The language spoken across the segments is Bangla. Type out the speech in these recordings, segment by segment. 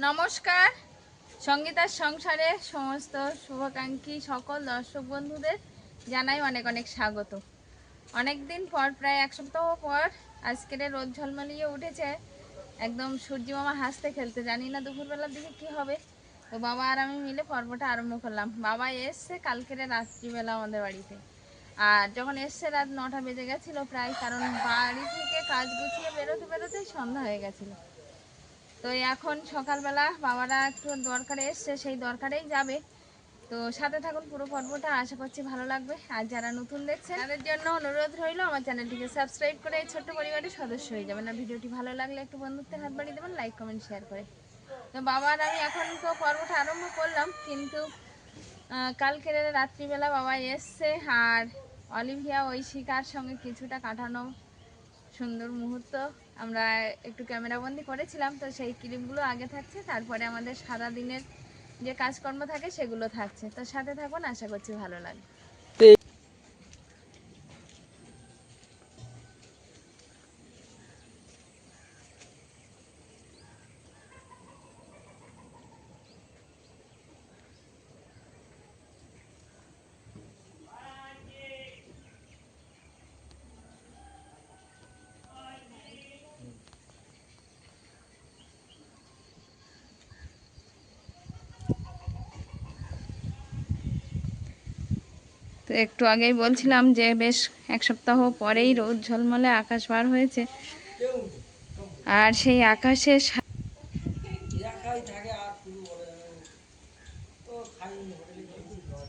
নমস্কার, সঙ্গীতার সংসারে সমস্ত শুভাকাঙ্ক্ষী সকল দর্শক বন্ধুদের জানাই অনেক অনেক স্বাগত। অনেক দিন পর, প্রায় এক সপ্তাহ পর আজকের রোদ ঝলমলিয়ে উঠেছে, একদম সূর্য মামা হাসতে খেলতে। জানি না দুপুরবেলার দিকে কি হবে। তো বাবা আর আমি মিলে পর্বটা আরম্ভ করলাম। বাবা এসছে কালকের রাত্রিবেলা আমাদের বাড়িতে, আর যখন এসছে রাত 9টা বেজে গেছিলো প্রায়, কারণ বাড়ি থেকে কাজ গুছিয়ে বেরোতে বেরোতেই সন্ধ্যা হয়ে গেছিলো। তো এখন সকালবেলা বাবারা একটু দরকারে এসছে, সেই দরকারেই যাবে। তো সাথে থাকুন পুরো পর্বটা, আশা করছি ভালো লাগবে। আর যারা নতুন দেখছে তাদের জন্য অনুরোধ রইল আমার চ্যানেলটিকে সাবস্ক্রাইব করে এই ছোট্ট পরিবারের সদস্য হয়ে যাবেন। আর ভিডিওটি ভালো লাগলে একটু বন্ধুত্বের হাত বাড়িয়ে দেবেন, লাইক কমেন্ট শেয়ার করে। তো বাবার আমি এখন তো পর্বটা আরম্ভ করলাম, কিন্তু কালকের রাত্রিবেলা বাবা এসছে, আর অলিভিয়া ঐশিকার সঙ্গে কিছুটা কাটানো সুন্দর মুহূর্ত আমরা একটু ক্যামেরাবন্দি করেছিলাম। তো সেই ক্লিপগুলো আগে থাকছে, তারপরে আমাদের সারা দিনের যে কাজকর্ম থাকে সেগুলো থাকছে। তো সাথে থাকুন, আশা করছি ভালো লাগবে। তো একটু আগেই বলছিলাম যে বেশ এক সপ্তাহ পরেই রোদ ঝলমলে আকাশ বার হয়েছে, আর সেই আকাশে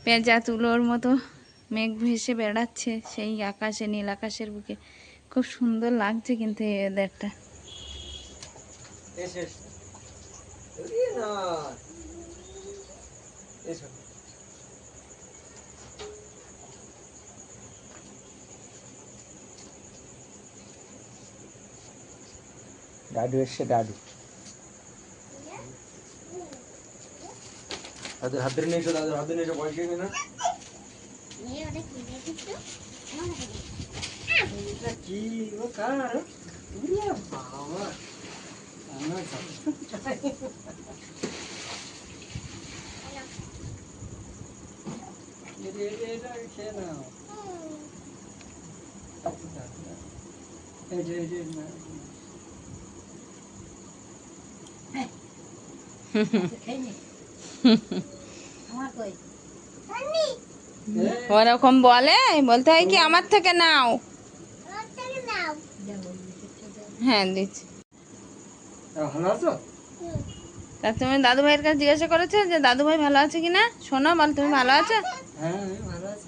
পেঁজা তুলোর মতো মেঘ ভেসে বেড়াচ্ছে সেই আকাশে, নীল আকাশের বুকে। খুব সুন্দর লাগছে কিন্তু এই ওয়েদারটা। দাদু এসছে, দাদু দাদুর হাত ধরে নিয়ে এসো, দাদুর হাত ধরে নিয়ে এসো, বয়স হয়েছে না? কি ও কার বাবা আমার এটা খেয়ে নাও। ওরকম বলে, বলতে হয় কি আমার থেকে নাও। হ্যাঁ দিচ্ছি। ভালো আছো? তা তুমি দাদু ভাইয়ের কাছে জিজ্ঞাসা করেছো যে দাদু ভাই ভালো আছে কিনা? শোনো, বল তুমি ভালো আছো? হ্যাঁ ভালো আছি।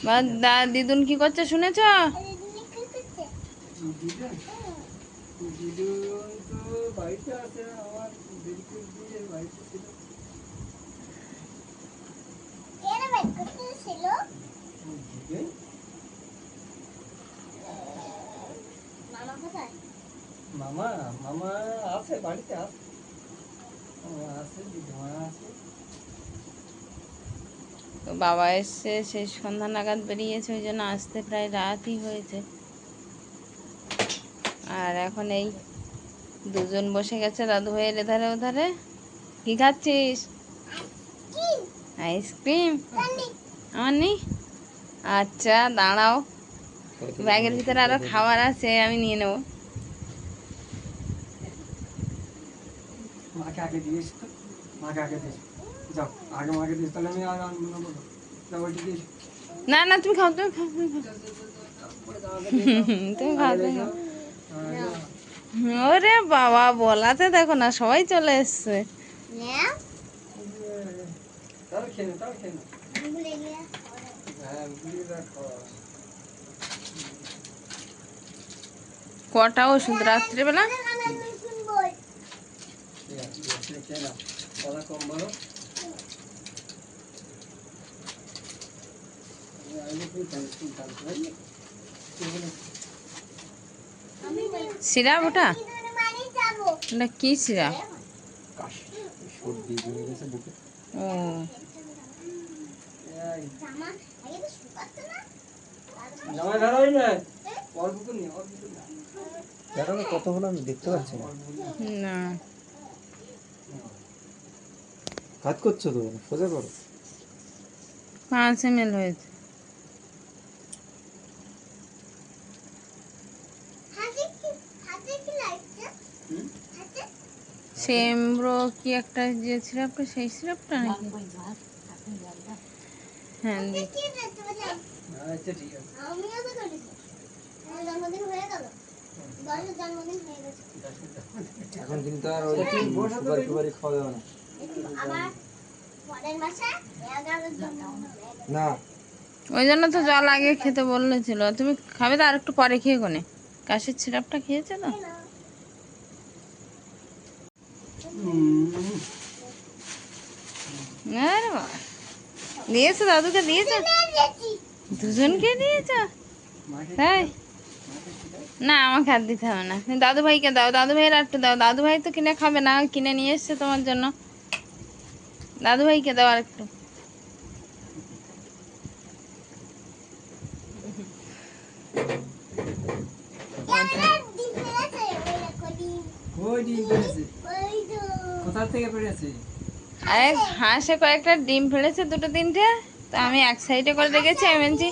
বা দিদুন কি করছে শুনেছ? দিদুন তো বাড়িতে আছে, আমার দিদিকে দিয়ে বাড়িতে ছিল। মামা মামা আছে বাড়িতে, আছে আছে, দিদিমা আছে। তো বাবা এসছে, সেই সন্ধ্যা নাগাদ বেরিয়েছে, ওই জন্য আসতে প্রায় রাতই হয়েছে। আর এখন এই দুজন বসে গেছে দাদু ভাইয়ের এধারে ওধারে। কি খাচ্ছিস? আইসক্রিম? আমার নেই? আচ্ছা দাঁড়াও, ব্যাগের ভিতরে আরো খাবার আছে, আমি নিয়ে নেবো। মাকে আগে দিয়েছি তো, মাকে আগে দিয়েছি, যাও আগে মাকে দিয়েছি, তাহলে আমি আর নেবো না। যাও ওইটা দিয়েছি। না না তুমি খাও, তুমি খাও, তুমি খাও, তুমি খাও, তুমি খাও। ওরে বাবা, বলাতে দেখো না সবাই চলে এসছে। তাহলে খেয়ে নে, তাহলে খেয়ে নে। হ্যাঁ ভুলিয়ে রাখো। কটা ওষুধ রাত্রিবেলা? খেয়ে নাও, কলা কম বলো। সিরাপ ওটা? ওটা কি সিরাপ? ও জামাই ভালো হই না, অল্প করে নিয়ে, অল্প করে না। দেখো না কত হলো আমি দেখতে পাচ্ছি না। অল্প করে নিয়ে। না, হাত করছো তো, সোজা করো। 5 ml হয়েছে। হুম? সেমব্রো কি একটা যে সিরাপটা, সেই সিরাপটা নাকি? হ্যাঁ দিচ্ছি। আচ্ছা ঠিক আছে। এখন কিন্তু আর ওই সুপারি টুপারি খাওয়া যাবে না। না ওই জন্য তো জল আগে খেতে বলেছিল। তুমি খাবে তো আর একটু পরে খেয়ে কোনে, কাশির সিরাপটা খেয়েছে তো। আরে বাবা, দিয়েছো দাদুকে, দিয়েছো দুজনকে দিয়েছো? তাই না, আমাকে আর দিতে হবে না, তুমি দাদু ভাইকে দাও, দাদু ভাইয়ের আর একটু দাও। দাদু ভাই তো কিনে খাবে না, কিনে নিয়ে এসছে তোমার জন্য। দাদু ভাইকে দাও আর একটু। ওই ডিম পেড়েছে। কোথা থেকে পেড়েছে? আরে হাঁসে কয়েকটা ডিম ফেলেছে, 2-3টে, তো আমি এক সাইডে করে রেখেছি। আমি বলছি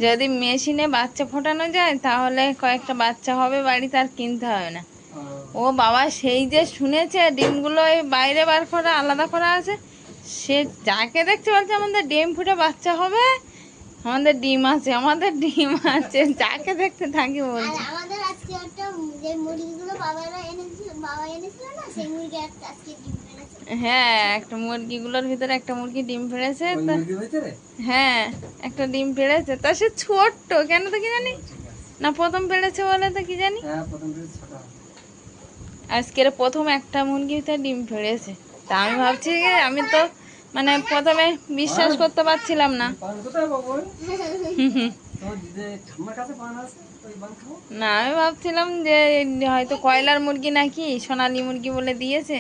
যদি মেশিনে বাচ্চা ফোটানো যায় তাহলে কয়েকটা বাচ্চা হবে বাড়িতে, আর কিনতে হবে না। ও বাবা, সেই যে শুনেছে ডিমগুলো এই বাইরে বার করা, আলাদা করা আছে, সে যাকে দেখতে বলছে আমাদের ডিম ফুটে বাচ্চা হবে, আমাদের ডিম আছে, আমাদের ডিম আছে, যাকে দেখতে থাকি বলছে। আমাদের আজকে একটা যে মুরগিগুলো বাবা এনেছিল না, সেই মুরগি আজকে ডিম পেড়েছে। হ্যাঁ, একটা মুরগিগুলোর ভিতরে একটা মুরগি ডিম পেড়েছে। ওই তা মুরগির ভিতরে? হ্যাঁ, একটা ডিম পেড়েছে, তা সে ছোট্ট কেন তো কি জানি, ঠিক আছে। না প্রথম পেড়েছে বলে তো কি জানি। হ্যাঁ, প্রথম পেড়েছে ছোট। আজকের প্রথম একটা মুরগি ভিতরে ডিম পেড়েছে। তা আমি ভাবছি যে আমি তো মানে প্রথমে বিশ্বাস করতে পারছিলাম না। পান কোথায় পাবো? তোমার দিদি ঠাম্মার কাছে পান আছে, ওই পান খাও। না, আমি ভাবছিলাম যে হয়তো কয়লার মুরগি নাকি সোনালী মুরগি বলে দিয়েছে।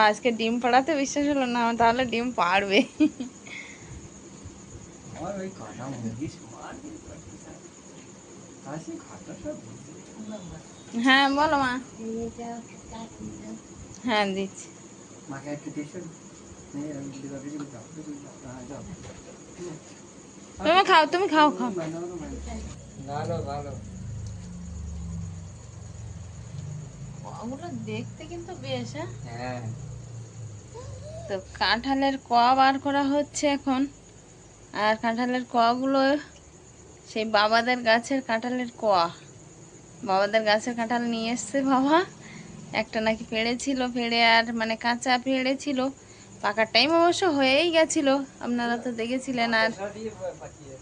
আজকে ডিম পাড়াতে বিশ্বাস হলো না, তাহলে ডিম পাড়বে। আমার ওই কটা মুরগি সমান ডিম পাড়তেছে। কাশি খাটা সব বুঝে। হ্যাঁ বলো মা। হ্যাঁ দিচ্ছি। মাকে একটু দিয়েছো? নেই, আমি দিদি বাড়ি যাবো, যাও, হ্যাঁ, যাও। তুমি খাও, তুমি খাও, খাও। ভালো ভালো। ওগুলো দেখতে কিন্তু বেশ, হ্যাঁ। হ্যাঁ, তো কাঁঠালের কোয়া বার করা হচ্ছে এখন। আর কাঁঠালের কোয়াগুলো সেই বাবাদের গাছের কাঁঠালের কোয়া। বাবাদের গাছের কাঁঠাল নিয়ে এসছে বাবা। একটা নাকি পেড়েছিল, পেড়ে আর মানে কাঁচা পেড়েছিল, পাকার টাইম অবশ্য হয়েই গেছিল, আপনারা তো দেখেছিলেন। আর দিয়ে পাঠিয়ে।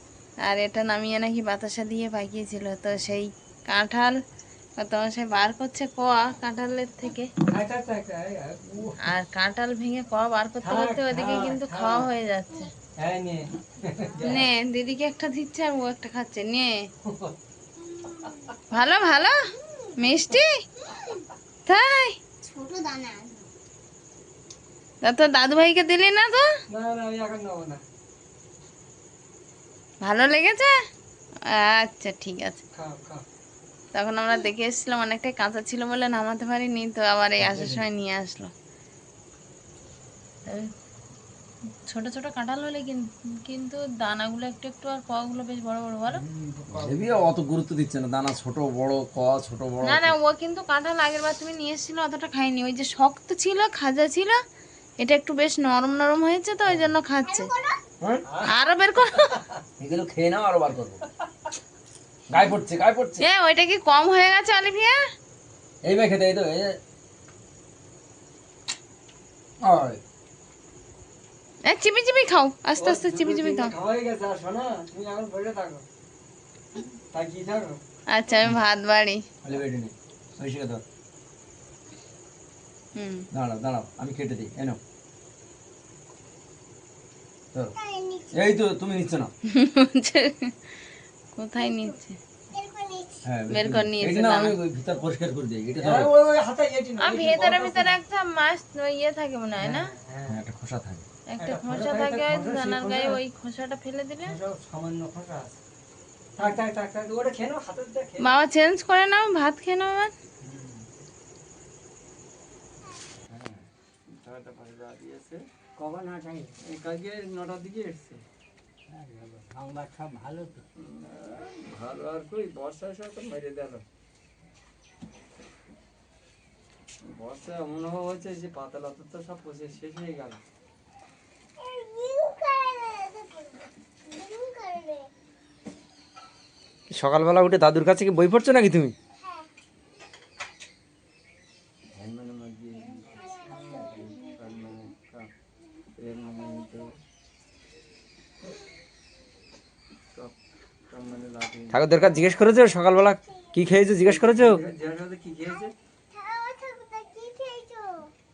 আর এটা নামিয়ে নাকি বাতাসা দিয়ে পাকিয়েছিল। তো সেই কাঁঠাল তোমার সে বার করছে কোয়া কাঁঠালের থেকে। আচ্ছা আচ্ছা আচ্ছা, আর কাঁঠাল ভেঙে কোয়া বার করতে করতে ওদিকে কিন্তু খাওয়া হয়ে যাচ্ছে। হ্যাঁ নে। নে, দিদিকে একটা দিচ্ছে আর ও একটা খাচ্ছে। নে, ভালো ভালো মিষ্টি, তাই? ছোট দানা তা তো দাদু ভাইকে দিলি না তো? না না, আমি এখন নেবো না। ভালো লেগেছে? আচ্ছা ঠিক আছে। খাও খাও। তখন আমরা দেখে এসেছিলাম অনেকটাই কাঁচা ছিল বলে নামাতে পারিনি, তো আবার এই আসার সময় নিয়ে আসলো। তবে ছোট ছোট কাঁঠাল হলে কিন্তু দানাগুলো একটু একটু আর কোয়াগুলো বেশ বড় বড়, বলো? দেবী অত গুরুত্ব দিচ্ছে না, দানা ছোট বড় ক ছোট বড়। না না, ও কিন্তু কাঁঠাল আগের বার তুমি নিয়ে এসেছিল অতটা খাইনি, ওই যে শক্ত ছিল, খাজা ছিল, এটা একটু বেশ নরম নরম হয়েছে তো ওই জন্য খাচ্ছে। হ্যাঁ? আরো বের করো। এগুলো খেয়ে নাও, আরো বার করবো। গায়ে পড়ছে, গায়ে পড়ছে। এ ওইটা কি কম হয়ে গেছে অলিভিয়া? এই মেয়ে খেতে, এই তো এই যে। ওই, এ চিপি চিপি খাও, আস্তে আস্তে চিপি চিপি খাও। খাওয়াই গেছে, আর শোনা, তুমি এখন বসে থাকো, তাকিয়ে থাকো। আচ্ছা আমি ভাত বাড়ি। খালি বেটে নে, বেশি কথা। হুম। দাঁড়াও দাঁড়াও, আমি কেটে দিই, এনো। ধরো। এই তো তুমি নিচ্ছ না। কোথায় নিচ্ছে? হ্যাঁ, বের করে নিয়েছে এটা না, দানা। আমি ওই ভিতর পরিষ্কার করে দিই, এটা হ্যাঁ, ধরো। ওই হাতে এটি না, আর ভিতরে ভিতরে একটা মাছ ইয়ে থাকে মনে হয় না? হ্যাঁ, হ্যাঁ, একটা খোসা থাকে। একটা খোসা থাকে দানার গায়ে, ওই খোসাটা ফেলে দিলে। সামান্য খোসা আছে। থাক থাক থাক থাক, ওটা খেয়ে নাও, হাতের দিয়ে খেয়ে নাও। বাবা চেঞ্জ করে নাও, ভাত খেয়ে নাও এবার। তারটা ভাজা দিয়েছে কবে না টাইম এই কালকে 9টার দিকে এসছে। সংবাদ সব ভালো তো, ভালো আর কই, বর্ষা এসে তো মেরে দিল। বর্ষা অনুভব হচ্ছে যে পাতা লতা তো সব পচে শেষ হয়ে গেল। সকালবেলা উঠে দাদুর কাছে কি বই পড়ছো নাকি তুমি? ঠাকুরদের কাছে জিজ্ঞেস করেছো সকালবেলা কি খেয়েছো, জিজ্ঞেস করেছো? কি খেয়েছে?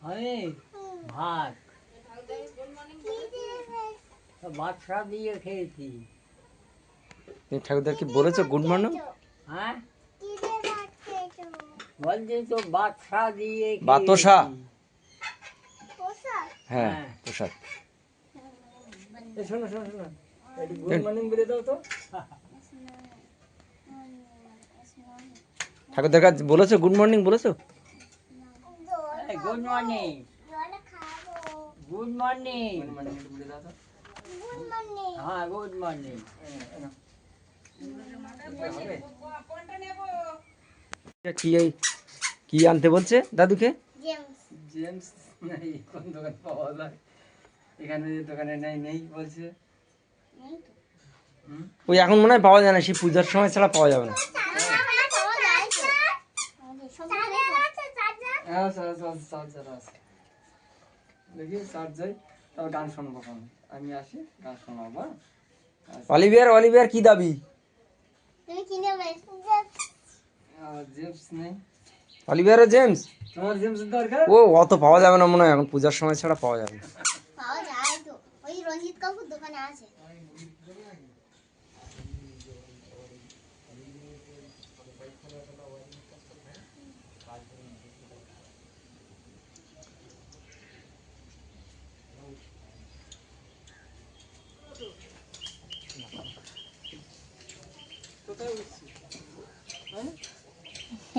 আমি ভাত বাদশা দিয়ে খেয়েছি। তুমি ঠাকুরদের কি বলেছো গুড মর্নিং? হ্যাঁ বলছি তো বাদশা দিয়ে বাতাসা। হ্যাঁ। হ্যাঁ প্রসাদ। শোনো শোনো শোনো, একটু গুড মর্নিং বলে দাও তো। ঠাকুরদের কাছে বলেছো গুড মর্নিং বলেছো? গুড মর্নিং, গুড মর্নিং, হ্যাঁ গুড মর্নিং। কি কি আনতে বলছে দাদুকে? জেমস নাই, কোন দোকান পাওয়া যায়? এখানে দোকানে নাই, নেই বলছে। ওই এখন মনে হয় পাওয়া যায় না, সেই পূজার সময় ছাড়া পাওয়া যাবে না। দেখি চার্জ যাই, তবে গান শুনবো। আমি আসি, গান শোনাবো। অলিভিয়ার অলিভিয়ার কি দাবি? জেমস নেই, অলিভিয়ার ও জেমস? তোমার জেমস দরকার? ও অত পাওয়া যাবে না মনে হয়, এখন পূজার সময় ছাড়া পাওয়া যাবে না। পাওয়া যায় তো, ওই রঞ্জিত কাকুর দোকানে আছে।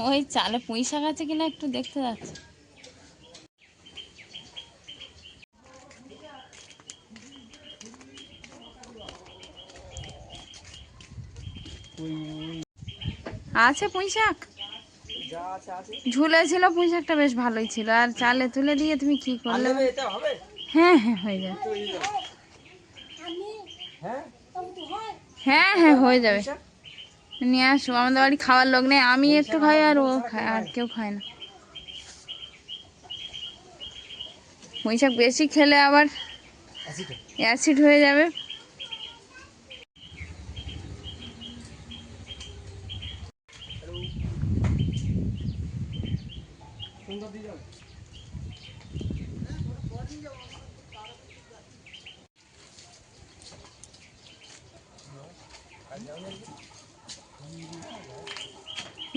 ওই চালে পুঁই শাক আছে কিনা একটু দেখতে যাচ্ছে। আছে পুঁই শাক, ঝুলেছিল পুঁই শাকটা, বেশ ভালোই ছিল। আর চালে তুলে দিয়ে তুমি কি করলে? হ্যাঁ হ্যাঁ হয়ে যাবে, হ্যাঁ হ্যাঁ হয়ে যাবে। নিয়ে আসো, আমাদের বাড়ি খাওয়ার লোক নেই, আমি একটু খাই আর ও খায়, আর কেউ খায় না। পুঁই শাক বেশি খেলে আবার অ্যাসিড হয়ে যাবে।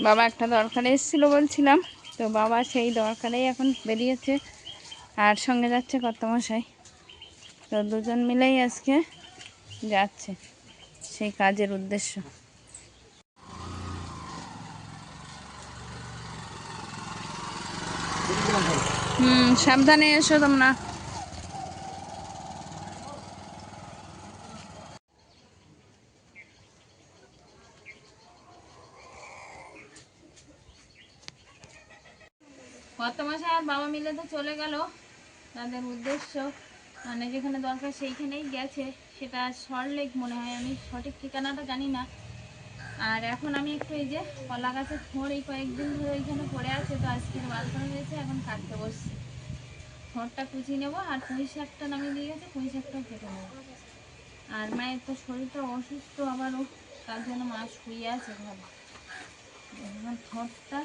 বাবা একটা দরকারে এসেছিলো বলছিলাম, তো বাবা সেই দরকারেই এখন বেরিয়েছে, আর সঙ্গে যাচ্ছে কর্তামশাই। তো দুজন মিলেই আজকে যাচ্ছে সেই কাজের উদ্দেশ্য। সাবধানে এসো তোমরা। কর্তামশাই আর বাবা মিলে তো চলে গেল তাদের উদ্দেশ্য, মানে যেখানে দরকার সেইখানেই গেছে। সেটা সল্টলেক মনে হয়, আমি সঠিক ঠিকানাটা জানি না। আর এখন আমি একটু এই যে কলা গাছের থোড় এই কয়েকদিন ধরে ওইখানে পড়ে আছে, তো আজকে বার করে হয়েছে, এখন কাটতে বসছি। থোড়টা কুচিয়ে নেবো, আর পুঁই শাকটা নামিয়ে দিয়ে গেছে, পুঁই শাকটাও কেটে নেবো। আর মায়ের তো শরীরটা অসুস্থ আবারও, তার জন্য মা শুয়ে আছে ঘরে। এখন থোড়টা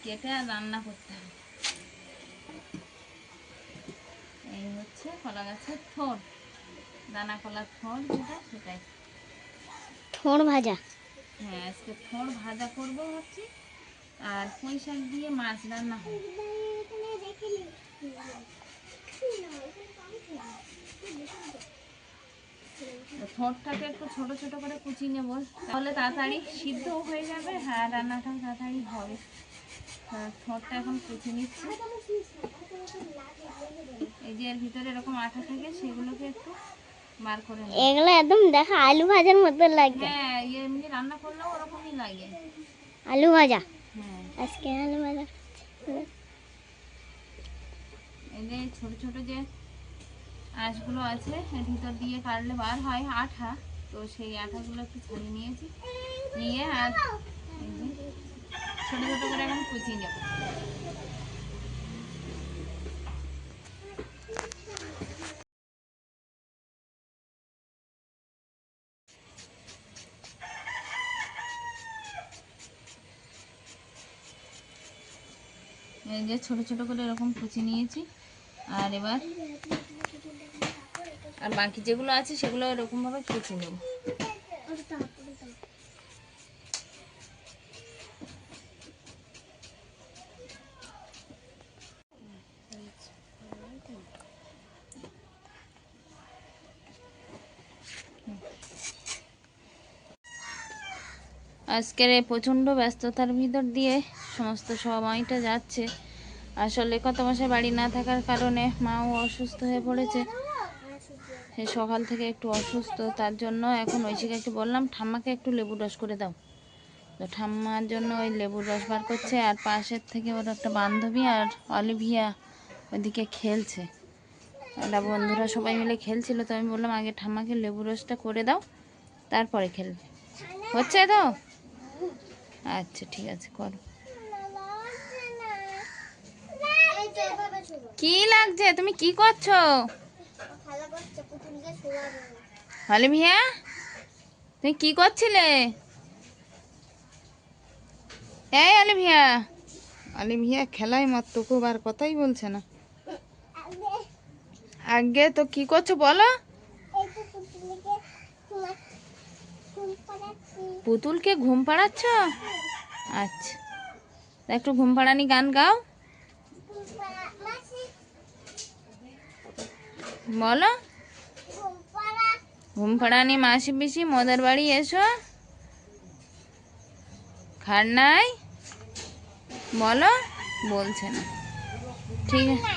কেটে আর রান্না করতে হবে। এই হচ্ছে কলা গাছের থোড়, দানা কলার থোড় যেটা, সেটাই। থোড় ভাজা, হ্যাঁ আজকে থোড় ভাজা করবো ভাবছি, আর পুঁই শাক দিয়ে মাছ রান্না হবে। ঠোঁটটাকে একটু ছোট ছোট করে কুচিয়ে নেব, তাহলে তাড়াতাড়ি সিদ্ধও হয়ে যাবে, হ্যাঁ রান্নাটাও তাড়াতাড়ি হবে। ঠোঁটটা এখন কুচিয়ে নিচ্ছি। এই যে এর ভিতরে এরকম আঠা থাকে, সেগুলোকে একটু বার করে নেব। এগুলো একদম দেখা আলু ভাজার মতো লাগে। হ্যাঁ এমনি রান্না করলেও ওরকমই লাগে। আলু ভাজা, হ্যাঁ আজকে আলু ভাজা। এই যে ছোট ছোট যে আঁশগুলো আছে এর ভিতর দিয়ে কাটলে বার হয় আঠা, তো সেই আঠাগুলো একটু ছাড়িয়ে নিয়েছি, নিয়ে আর এই যে ছোট ছোট করে এখন কুচিয়ে নেব। এই যে ছোট ছোট করে এরকম কুচিয়ে নিয়েছি, আর এবার আর বাকি যেগুলো আছে সেগুলো এরকম ভাবে কুচিয়ে নেব। আজকের এই প্রচণ্ড ব্যস্ততার ভিতর দিয়ে সমস্ত সময়টা যাচ্ছে। আসলে কত মাসে বাড়ি না থাকার কারণে মাও অসুস্থ হয়ে পড়েছে, সে সকাল থেকে একটু অসুস্থ, তার জন্য এখন ঐশিকাকে বললাম ঠাম্মাকে একটু লেবুর রস করে দাও, তো ঠাম্মার জন্য ওই লেবুর রস বার করছে। আর পাশের থেকে ওর একটা বান্ধবী আর অলিভিয়া ওইদিকে খেলছে, ওরা বন্ধুরা সবাই মিলে খেলছিল, তো আমি বললাম আগে ঠাম্মাকে লেবুর রসটা করে দাও, তারপরে খেলবে। হচ্ছে তো? আচ্ছা ঠিক আছে করো। কি লাগছে, তুমি কি করছো? অলিভিয়া তুমি কি করছিলে? এই অলিভিয়া, অলিভিয়া খেলাই মত খুব, আর কথাই বলছে না। আগে তো কি করছো বলো? পুতুলকে ঘুম পাড়াচ্ছ? আচ্ছা, তা একটু ঘুম পাড়ানি গান গাও, বলো। ঘুম পাড়ানি মাসি পিসি মোদের বাড়ি এসো, খার নাই, বলো। বলছে না, ঠিক আছে।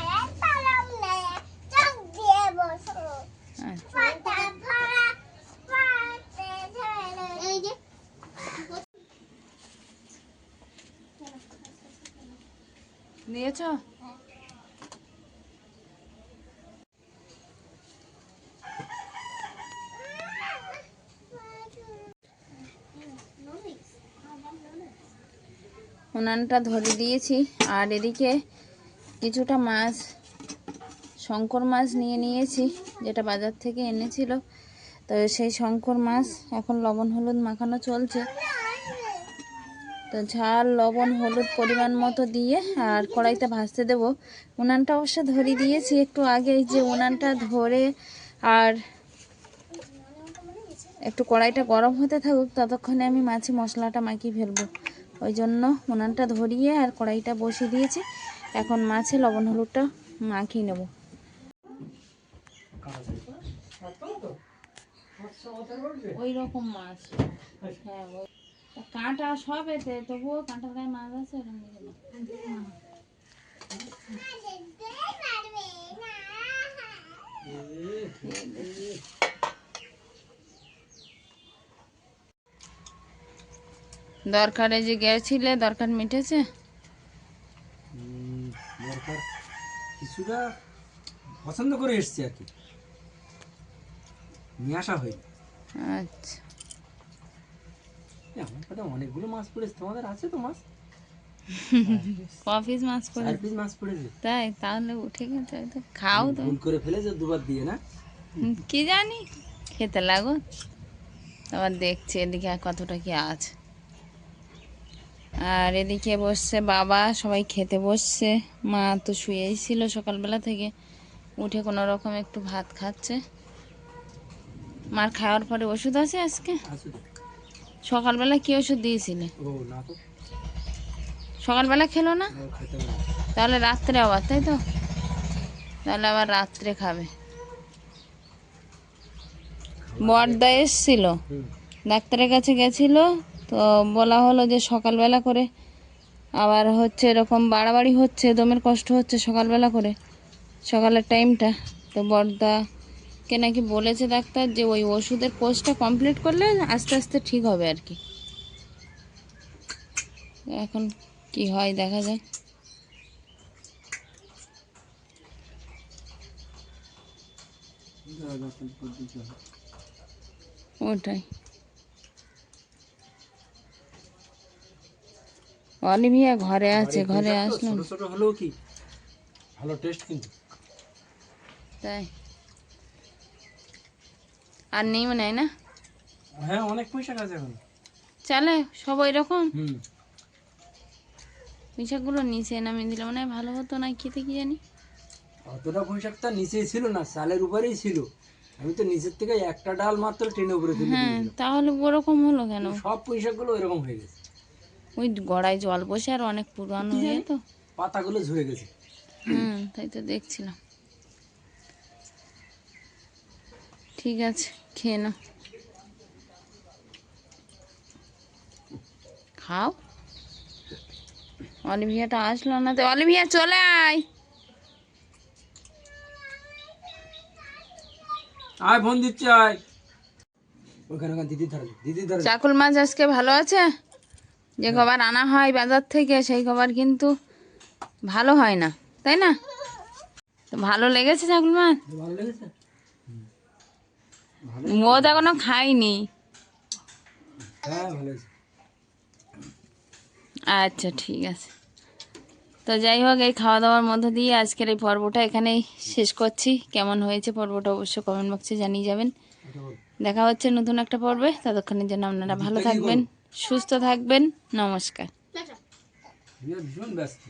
দিয়েছ? উনানটা ধরে দিয়েছি, আর এদিকে কিছুটা মাছ, শঙ্কর মাছ নিয়ে নিয়েছি, যেটা বাজার থেকে এনেছিল, তো সেই শঙ্কর মাছ এখন লবণ হলুদ মাখানো চলছে, তো ঝাল লবণ হলুদ পরিমাণ মতো দিয়ে আর কড়াইতে ভাজতে দেব। উনানটা অবশ্য ধরে দিয়েছি একটু আগেই, যে উনানটা ধরে আর একটু কড়াইটা গরম হতে থাকুক, ততক্ষণে আমি মাছে মশলাটা মাখিয়ে ফেলবো, ওই জন্য উনানটা ধরিয়ে আর কড়াইটা বসিয়ে দিয়েছি। এখন মাছে লবণ হলুদটা মাখিয়ে নেব। ওই রকম মাছ, হ্যাঁ ওই কাঁটা সব এতে, তবুও কাঁটা গায়ে মাছ আছে, ওরকম দিকে না। দরকারে যে গেছিলে, দরকার মিটেছে? দরকার কিছুটা পছন্দ করে এসছি আর কি, নিয়ে আসা হয়নি। আচ্ছা, আমার কাছে অনেকগুলো মাছ পড়েছে, তোমাদের আছে তো মাছ? কপিস মাছ চার পড়েছে? পিস মাছ পড়েছে। তাই? তাহলে উঠে গেছে, তো খাও তো। ভুল করে ফেলেছে দুবার দিয়ে না? কি জানি, খেতে লাগো, আবার দেখছি এদিকে আর কতটা কি আছে। আর এদিকে বসছে বাবা, সবাই খেতে বসছে, মা তো শুয়েই ছিল সকালবেলা থেকে, উঠে কোনো রকম একটু ভাত খাচ্ছে। মার খাওয়ার পরে ওষুধ আছে আজকে? আছে তো। সকালবেলা কি ওষুধ দিয়েছিলে? ও না তো, সকালবেলা খেলো না? ও খেতে হবে না। তাহলে রাত্রে আবার, তাই তো? তাহলে আবার রাত্রে খাবে। বর্দা এসছিল, ডাক্তারের কাছে গেছিল, তো বলা হলো যে সকালবেলা করে আবার হচ্ছে এরকম বাড়াবাড়ি হচ্ছে, দমের কষ্ট হচ্ছে সকালবেলা করে, সকালের টাইমটা। তো বর্দাকে নাকি বলেছে ডাক্তার যে ওই ওষুধের কোর্সটা কমপ্লিট করলে আস্তে আস্তে ঠিক হবে আর কি। এখন কি হয় দেখা যায়। ওটাই অলিভিয়া ঘরে আছে, ঘরে আসলো ছোট না। ছোট হলেও কি ভালো টেস্ট কিন্তু। তাই আর নেই মনে হয় না, হ্যাঁ অনেক পয়সা আছে এখন। চালে সব ওই রকম। হুম মিশাগুলো নিচে নামিয়ে দিলে মনে হয় ভালো হতো না, খেতে কি জানি। অতটা পয়সাটা নিচেই ছিল না, চালের উপরেই ছিল। আমি তো নিচের থেকে একটা ডাল মাত্র ট্রেনে উপরে তুলে হ্যাঁ দিয়েছিলাম। তাহলে ওরকম হলো কেন? সব পয়সাগুলো এরকম হয়ে গেছে, ওই গড়ায় জল বসে আর অনেক পুরানো কি হয়ে জানি? তো। পাতাগুলো ঝরে গেছে। তাই তো দেখছিলাম। ঠিক আছে, খেয়ে নাও, খাও। অলিভিয়াটা আসলো না তো, অলিভিয়া চলে আয়। আয় ফোন দিচ্ছে, আয় ওখানে ওখানে দিদি ধরে, দিদি ধরে। চাকুল মাছ আজকে ভালো আছে? যে খাবার আনা হয় বাজার থেকে সেই খাবার কিন্তু ভালো হয় না, তাই না? তো ভালো লেগেছে চাকুল মাছ? ভালো লেগেছে। ও তো এখনো খাইনি। হ্যাঁ ভালো হয়েছে। আচ্ছা ঠিক আছে। তো যাই হোক, এই খাওয়া দাওয়ার মধ্য দিয়ে আজকের এই পর্বটা এখানেই শেষ করছি। কেমন হয়েছে পর্বটা অবশ্যই কমেন্ট বক্সে জানিয়ে যাবেন। দেখা হচ্ছে নতুন একটা পর্বে, ততক্ষণের জন্য আপনারা ভালো থাকবেন, সুস্থ থাকবেন। নমস্কার। ভীষণ ব্যস্ত।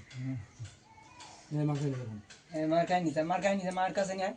মার কাছে নিয়ে, মার কাছে নিয়ে।